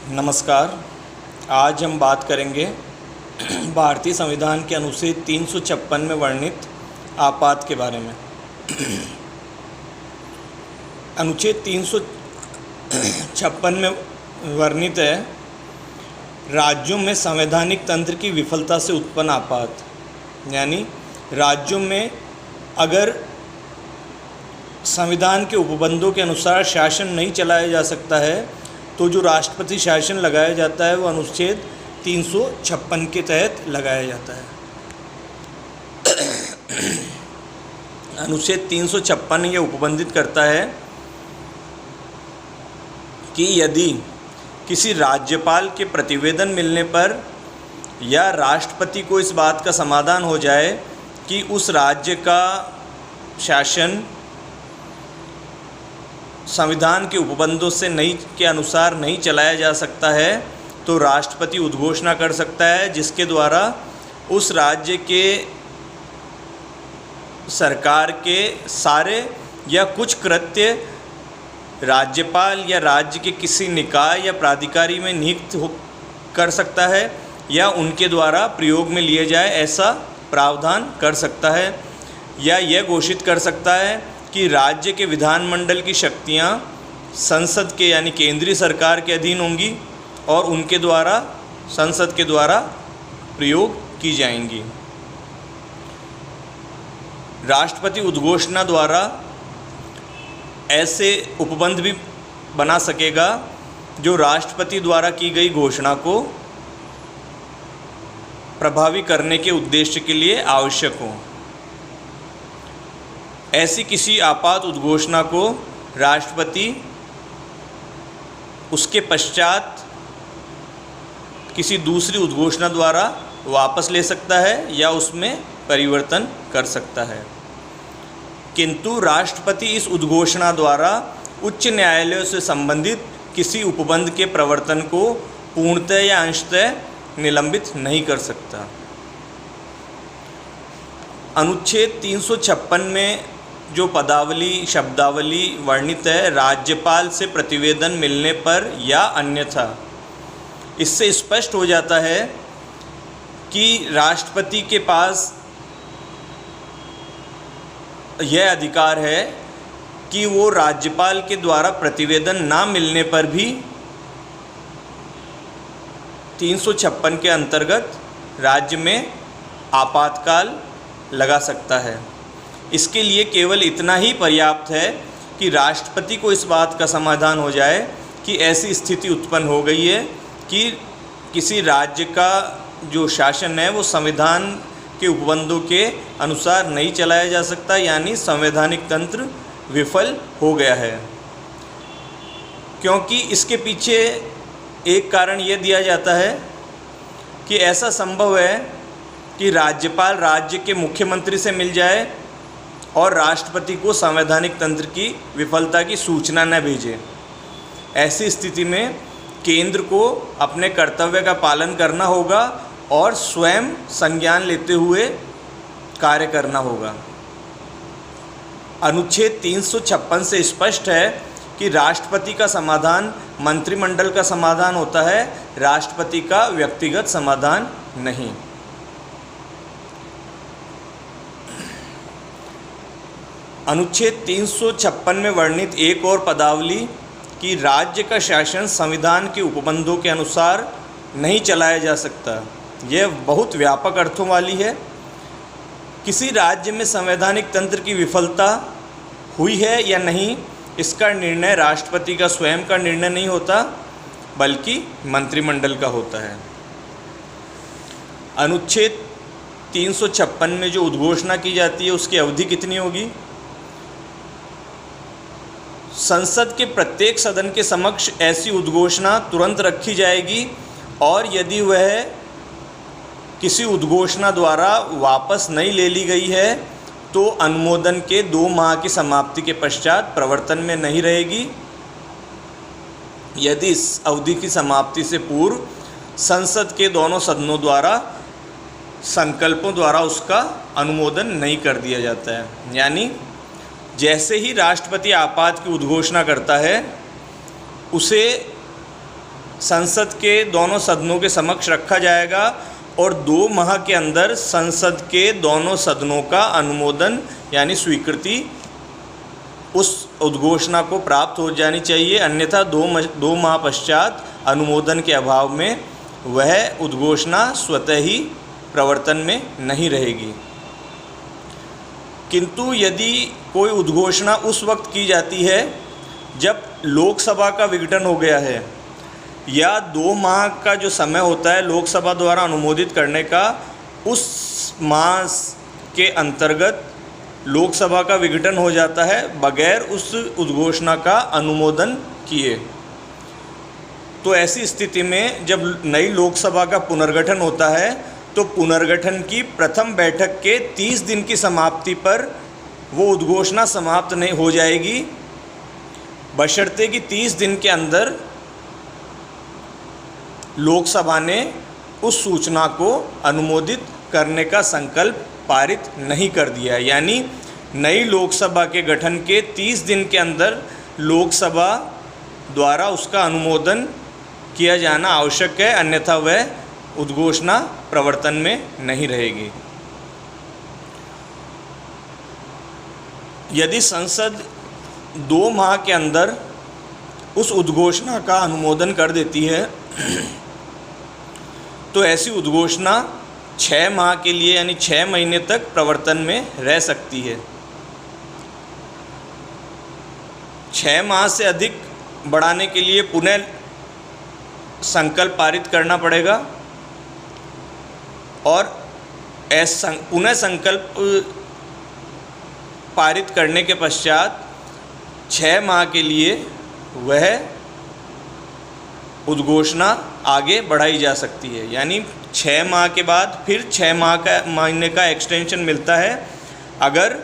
नमस्कार। आज हम बात करेंगे भारतीय संविधान के अनुच्छेद 356 में वर्णित आपात के बारे में। अनुच्छेद 356 में वर्णित है, राज्यों में संवैधानिक तंत्र की विफलता से उत्पन्न आपात। यानी राज्यों में अगर संविधान के उपबंधों के अनुसार शासन नहीं चलाया जा सकता है तो जो राष्ट्रपति शासन लगाया जाता है वो अनुच्छेद 356 के तहत लगाया जाता है। अनुच्छेद 356 ये उपबंधित करता है कि यदि किसी राज्यपाल के प्रतिवेदन मिलने पर या राष्ट्रपति को इस बात का समाधान हो जाए कि उस राज्य का शासन संविधान के उपबंधों से के अनुसार नहीं चलाया जा सकता है तो राष्ट्रपति उद्घोषणा कर सकता है, जिसके द्वारा उस राज्य के सरकार के सारे या कुछ कृत्य राज्यपाल या राज्य के किसी निकाय या प्राधिकारी में नियुक्त कर सकता है या उनके द्वारा प्रयोग में लिए जाए, ऐसा प्रावधान कर सकता है। या यह घोषित कर सकता है कि राज्य के विधानमंडल की शक्तियां संसद के यानी केंद्रीय सरकार के अधीन होंगी और उनके द्वारा संसद के द्वारा प्रयोग की जाएंगी। राष्ट्रपति उद्घोषणा द्वारा ऐसे उपबंध भी बना सकेगा जो राष्ट्रपति द्वारा की गई घोषणा को प्रभावी करने के उद्देश्य के लिए आवश्यक हो। ऐसी किसी आपात उद्घोषणा को राष्ट्रपति उसके पश्चात किसी दूसरी उद्घोषणा द्वारा वापस ले सकता है या उसमें परिवर्तन कर सकता है। किंतु राष्ट्रपति इस उद्घोषणा द्वारा उच्च न्यायालयों से संबंधित किसी उपबंध के प्रवर्तन को पूर्णतः या अंशतः निलंबित नहीं कर सकता। अनुच्छेद 356 में जो पदावली शब्दावली वर्णित है, राज्यपाल से प्रतिवेदन मिलने पर या अन्यथा, इससे स्पष्ट हो जाता है कि राष्ट्रपति के पास यह अधिकार है कि वो राज्यपाल के द्वारा प्रतिवेदन ना मिलने पर भी 356 के अंतर्गत राज्य में आपातकाल लगा सकता है। इसके लिए केवल इतना ही पर्याप्त है कि राष्ट्रपति को इस बात का समाधान हो जाए कि ऐसी स्थिति उत्पन्न हो गई है कि किसी राज्य का जो शासन है वो संविधान के उपबंधों के अनुसार नहीं चलाया जा सकता, यानी संवैधानिक तंत्र विफल हो गया है। क्योंकि इसके पीछे एक कारण ये दिया जाता है कि ऐसा संभव है कि राज्यपाल राज्य के मुख्यमंत्री से मिल जाए और राष्ट्रपति को संवैधानिक तंत्र की विफलता की सूचना न भेजे। ऐसी स्थिति में केंद्र को अपने कर्तव्य का पालन करना होगा और स्वयं संज्ञान लेते हुए कार्य करना होगा। अनुच्छेद 356 से स्पष्ट है कि राष्ट्रपति का समाधान मंत्रिमंडल का समाधान होता है, राष्ट्रपति का व्यक्तिगत समाधान नहीं। अनुच्छेद 356 में वर्णित एक और पदावली कि राज्य का शासन संविधान के उपबंधों के अनुसार नहीं चलाया जा सकता, यह बहुत व्यापक अर्थों वाली है। किसी राज्य में संवैधानिक तंत्र की विफलता हुई है या नहीं, इसका निर्णय राष्ट्रपति का स्वयं का निर्णय नहीं होता बल्कि मंत्रिमंडल का होता है। अनुच्छेद 356 में जो उद्घोषणा की जाती है उसकी अवधि कितनी होगी? संसद के प्रत्येक सदन के समक्ष ऐसी उद्घोषणा तुरंत रखी जाएगी और यदि वह किसी उद्घोषणा द्वारा वापस नहीं ले ली गई है तो अनुमोदन के 2 माह की समाप्ति के पश्चात प्रवर्तन में नहीं रहेगी। यदि इस अवधि की समाप्ति से पूर्व संसद के दोनों सदनों द्वारा संकल्पों द्वारा उसका अनुमोदन नहीं कर दिया जाता है। यानी जैसे ही राष्ट्रपति आपात की उद्घोषणा करता है उसे संसद के दोनों सदनों के समक्ष रखा जाएगा और 2 माह के अंदर संसद के दोनों सदनों का अनुमोदन यानी स्वीकृति उस उद्घोषणा को प्राप्त हो जानी चाहिए, अन्यथा 2 माह पश्चात अनुमोदन के अभाव में वह उद्घोषणा स्वतः ही प्रवर्तन में नहीं रहेगी। किंतु यदि कोई उद्घोषणा उस वक्त की जाती है जब लोकसभा का विघटन हो गया है या 2 माह का जो समय होता है लोकसभा द्वारा अनुमोदित करने का, उस माह के अंतर्गत लोकसभा का विघटन हो जाता है बगैर उस उद्घोषणा का अनुमोदन किए, तो ऐसी स्थिति में जब नई लोकसभा का पुनर्गठन होता है तो पुनर्गठन की प्रथम बैठक के 30 दिन की समाप्ति पर वो उद्घोषणा समाप्त नहीं हो जाएगी, बशर्ते कि 30 दिन के अंदर लोकसभा ने उस सूचना को अनुमोदित करने का संकल्प पारित नहीं कर दिया। यानी नई लोकसभा के गठन के 30 दिन के अंदर लोकसभा द्वारा उसका अनुमोदन किया जाना आवश्यक है, अन्यथा वह उद्घोषणा प्रवर्तन में नहीं रहेगी। यदि संसद 2 माह के अंदर उस उद्घोषणा का अनुमोदन कर देती है तो ऐसी उद्घोषणा 6 माह के लिए यानी 6 महीने तक प्रवर्तन में रह सकती है। 6 माह से अधिक बढ़ाने के लिए पुनः संकल्प पारित करना पड़ेगा और पुनः संकल्प पारित करने के पश्चात 6 माह के लिए वह उद्घोषणा आगे बढ़ाई जा सकती है। यानी 6 माह के बाद फिर 6 महीने का एक्सटेंशन मिलता है अगर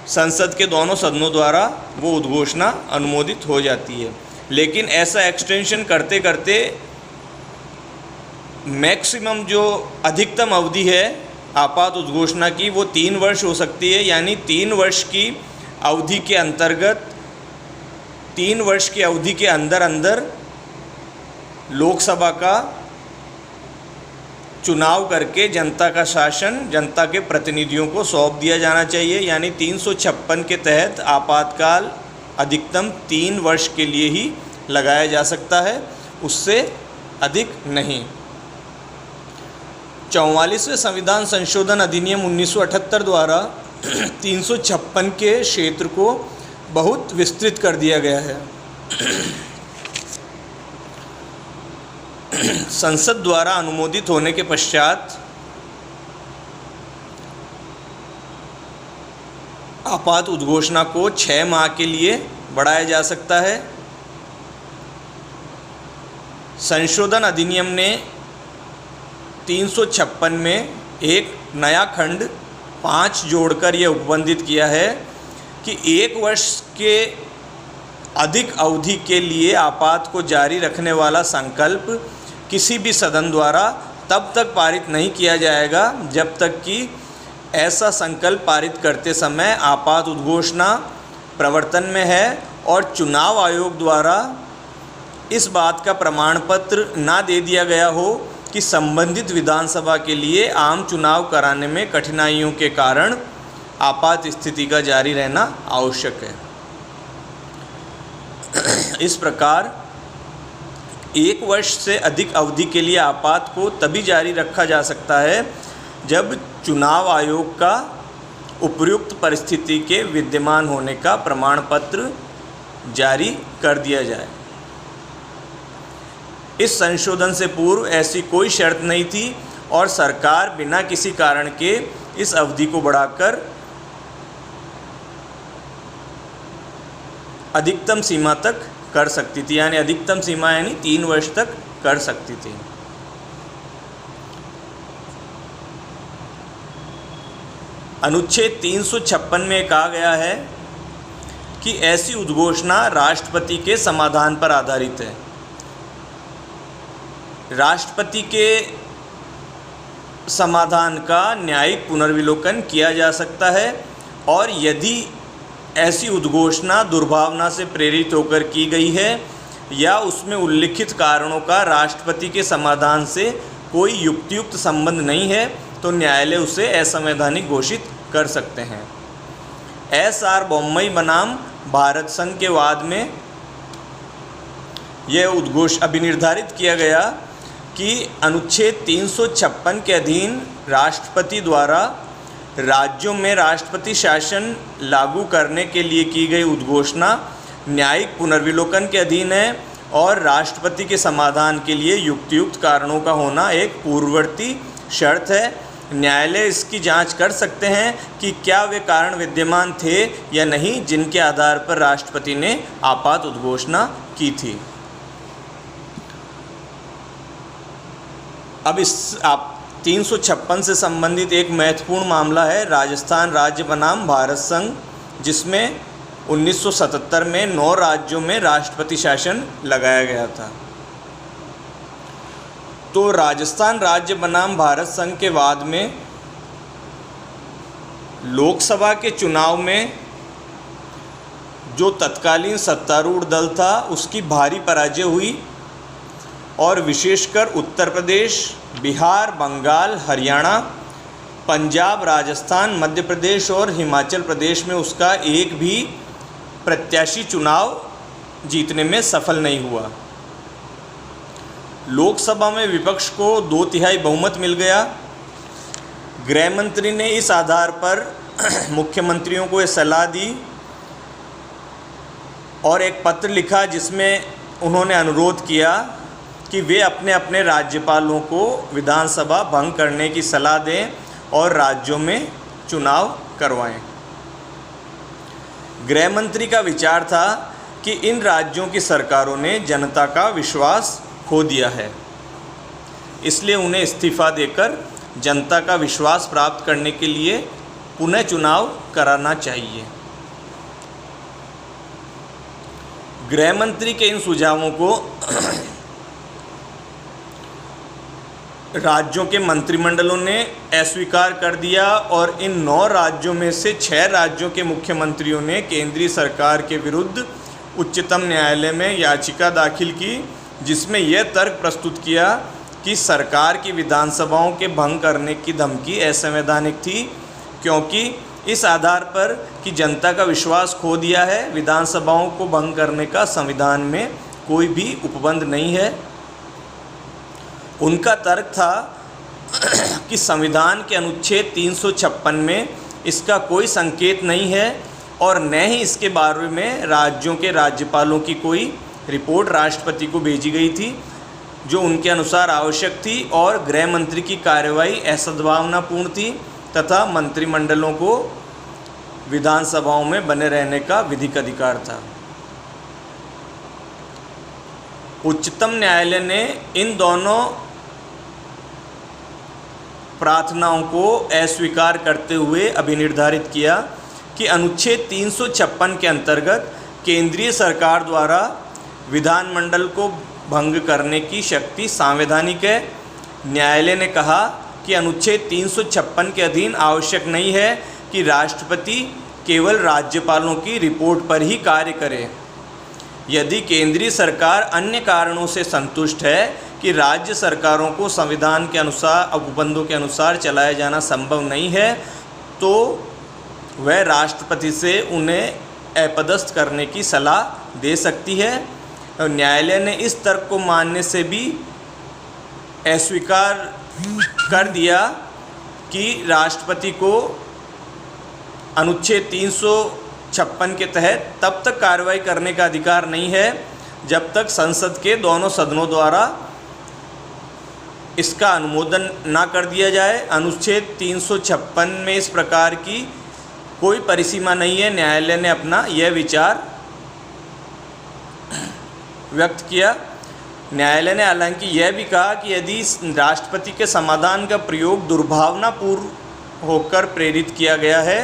संसद के दोनों सदनों द्वारा वो उद्घोषणा अनुमोदित हो जाती है। लेकिन ऐसा एक्सटेंशन करते करते मैक्सिमम जो अधिकतम अवधि है आपात उद्घोषणा की वो 3 वर्ष हो सकती है। यानी 3 वर्ष की अवधि के अंतर्गत 3 वर्ष की अवधि के अंदर लोकसभा का चुनाव करके जनता का शासन जनता के प्रतिनिधियों को सौंप दिया जाना चाहिए। यानी 356 के तहत आपातकाल अधिकतम 3 वर्ष के लिए ही लगाया जा सकता है, उससे अधिक नहीं। 44वें संविधान संशोधन अधिनियम 1978 द्वारा 356 के क्षेत्र को बहुत विस्तृत कर दिया गया है। संसद द्वारा अनुमोदित होने के पश्चात आपात उद्घोषणा को 6 माह के लिए बढ़ाया जा सकता है। संशोधन अधिनियम ने 356 में एक नया खंड 5 जोड़कर यह उपबंधित किया है कि 1 वर्ष के अधिक अवधि के लिए आपात को जारी रखने वाला संकल्प किसी भी सदन द्वारा तब तक पारित नहीं किया जाएगा जब तक कि ऐसा संकल्प पारित करते समय आपात उद्घोषणा प्रवर्तन में है और चुनाव आयोग द्वारा इस बात का प्रमाण पत्र ना दे दिया गया हो कि संबंधित विधानसभा के लिए आम चुनाव कराने में कठिनाइयों के कारण आपात स्थिति का जारी रहना आवश्यक है। इस प्रकार 1 वर्ष से अधिक अवधि के लिए आपात को तभी जारी रखा जा सकता है जब चुनाव आयोग का उपयुक्त परिस्थिति के विद्यमान होने का प्रमाण पत्र जारी कर दिया जाए। इस संशोधन से पूर्व ऐसी कोई शर्त नहीं थी और सरकार बिना किसी कारण के इस अवधि को बढ़ाकर अधिकतम सीमा तक कर सकती थी। यानी अधिकतम सीमा यानी 3 वर्ष तक कर सकती थी। अनुच्छेद 356 में कहा गया है कि ऐसी उद्घोषणा राष्ट्रपति के समाधान पर आधारित है। राष्ट्रपति के समाधान का न्यायिक पुनर्विलोकन किया जा सकता है और यदि ऐसी उद्घोषणा दुर्भावना से प्रेरित होकर की गई है या उसमें उल्लिखित कारणों का राष्ट्रपति के समाधान से कोई युक्तियुक्त संबंध नहीं है तो न्यायालय उसे असंवैधानिक घोषित कर सकते हैं। एस.आर. बोम्मई बनाम भारत संघ के वाद में यह उद्घोष अभिनिर्धारित किया गया कि अनुच्छेद 356 के अधीन राष्ट्रपति द्वारा राज्यों में राष्ट्रपति शासन लागू करने के लिए की गई उद्घोषणा न्यायिक पुनर्विलोकन के अधीन है और राष्ट्रपति के समाधान के लिए युक्तियुक्त कारणों का होना एक पूर्ववर्ती शर्त है। न्यायालय इसकी जांच कर सकते हैं कि क्या वे कारण विद्यमान थे या नहीं जिनके आधार पर राष्ट्रपति ने आपात उद्घोषणा की थी। अब इस 356 से संबंधित एक महत्वपूर्ण मामला है राजस्थान राज्य बनाम भारत संघ, जिसमें 1977 में 9 राज्यों में राष्ट्रपति शासन लगाया गया था। तो राजस्थान राज्य बनाम भारत संघ के वाद में लोकसभा के चुनाव में जो तत्कालीन सत्तारूढ़ दल था उसकी भारी पराजय हुई और विशेषकर उत्तर प्रदेश, बिहार, बंगाल, हरियाणा, पंजाब, राजस्थान, मध्य प्रदेश और हिमाचल प्रदेश में उसका एक भी प्रत्याशी चुनाव जीतने में सफल नहीं हुआ। लोकसभा में विपक्ष को 2/3 बहुमत मिल गया। गृह मंत्री ने इस आधार पर मुख्यमंत्रियों को ये सलाह दी और एक पत्र लिखा जिसमें उन्होंने अनुरोध किया कि वे अपने अपने राज्यपालों को विधानसभा भंग करने की सलाह दें और राज्यों में चुनाव करवाएं। गृह मंत्री का विचार था कि इन राज्यों की सरकारों ने जनता का विश्वास खो दिया है, इसलिए उन्हें इस्तीफा देकर जनता का विश्वास प्राप्त करने के लिए पुनः चुनाव कराना चाहिए। गृह मंत्री के इन सुझावों को राज्यों के मंत्रिमंडलों ने अस्वीकार कर दिया और इन 9 राज्यों में से 6 राज्यों के मुख्यमंत्रियों ने केंद्रीय सरकार के विरुद्ध उच्चतम न्यायालय में याचिका दाखिल की, जिसमें यह तर्क प्रस्तुत किया कि सरकार की विधानसभाओं के भंग करने की धमकी असंवैधानिक थी, क्योंकि इस आधार पर कि जनता का विश्वास खो दिया है, विधानसभाओं को भंग करने का संविधान में कोई भी उपबंध नहीं है। उनका तर्क था कि संविधान के अनुच्छेद 356 में इसका कोई संकेत नहीं है और न ही इसके बारे में राज्यों के राज्यपालों की कोई रिपोर्ट राष्ट्रपति को भेजी गई थी जो उनके अनुसार आवश्यक थी और गृह मंत्री की कार्रवाई असद्भावनापूर्ण थी तथा मंत्रिमंडलों को विधानसभाओं में बने रहने का विधिक अधिकार था। उच्चतम न्यायालय ने इन दोनों प्रार्थनाओं को अस्वीकार करते हुए अभिनिर्धारित किया कि अनुच्छेद 356 के अंतर्गत केंद्रीय सरकार द्वारा विधानमंडल को भंग करने की शक्ति संवैधानिक है। न्यायालय ने कहा कि अनुच्छेद 356 के अधीन आवश्यक नहीं है कि राष्ट्रपति केवल राज्यपालों की रिपोर्ट पर ही कार्य करे। यदि केंद्रीय सरकार अन्य कारणों से संतुष्ट है कि राज्य सरकारों को संविधान के अनुसार उपबंधों के अनुसार चलाया जाना संभव नहीं है तो वह राष्ट्रपति से उन्हें अपदस्थ करने की सलाह दे सकती है। और न्यायालय ने इस तर्क को मानने से भी अस्वीकार कर दिया कि राष्ट्रपति को अनुच्छेद 356 के तहत तब तक कार्रवाई करने का अधिकार नहीं है जब तक संसद के दोनों सदनों द्वारा इसका अनुमोदन ना कर दिया जाए। अनुच्छेद 356 में इस प्रकार की कोई परिसीमा नहीं है। न्यायालय ने अपना यह विचार व्यक्त किया। न्यायालय ने हालांकि यह भी कहा कि यदि राष्ट्रपति के समाधान का प्रयोग दुर्भावनापूर्ण होकर प्रेरित किया गया है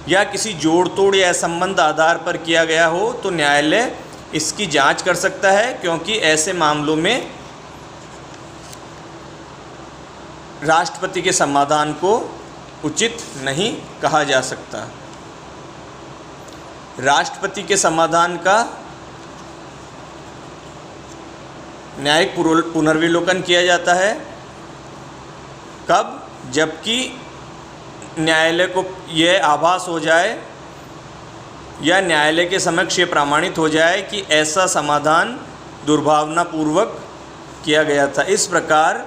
या किसी जोड़ तोड़ या संबंध आधार पर किया गया हो तो न्यायालय इसकी जांच कर सकता है, क्योंकि ऐसे मामलों में राष्ट्रपति के समाधान को उचित नहीं कहा जा सकता। राष्ट्रपति के समाधान का न्यायिक पुनर्विलोकन किया जाता है। कब? जबकि न्यायालय को यह आभास हो जाए या न्यायालय के समक्ष ये प्रमाणित हो जाए कि ऐसा समाधान दुर्भावनापूर्वक किया गया था। इस प्रकार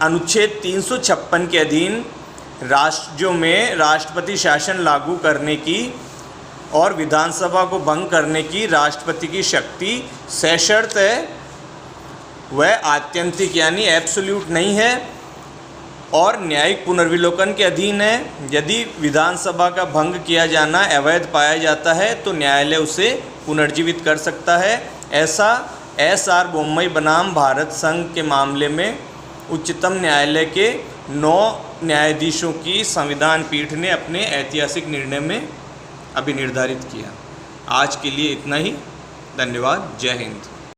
अनुच्छेद 356 के अधीन राज्यों में राष्ट्रपति शासन लागू करने की और विधानसभा को भंग करने की राष्ट्रपति की शक्ति सशर्त है, वह आत्यंतिक यानी एब्सोल्यूट नहीं है और न्यायिक पुनर्विलोकन के अधीन है। यदि विधानसभा का भंग किया जाना अवैध पाया जाता है तो न्यायालय उसे पुनर्जीवित कर सकता है। ऐसा एस.आर. बोम्मई बनाम भारत संघ के मामले में उच्चतम न्यायालय के 9 न्यायाधीशों की संविधान पीठ ने अपने ऐतिहासिक निर्णय में अभी निर्धारित किया। आज के लिए इतना ही। धन्यवाद। जय हिंद।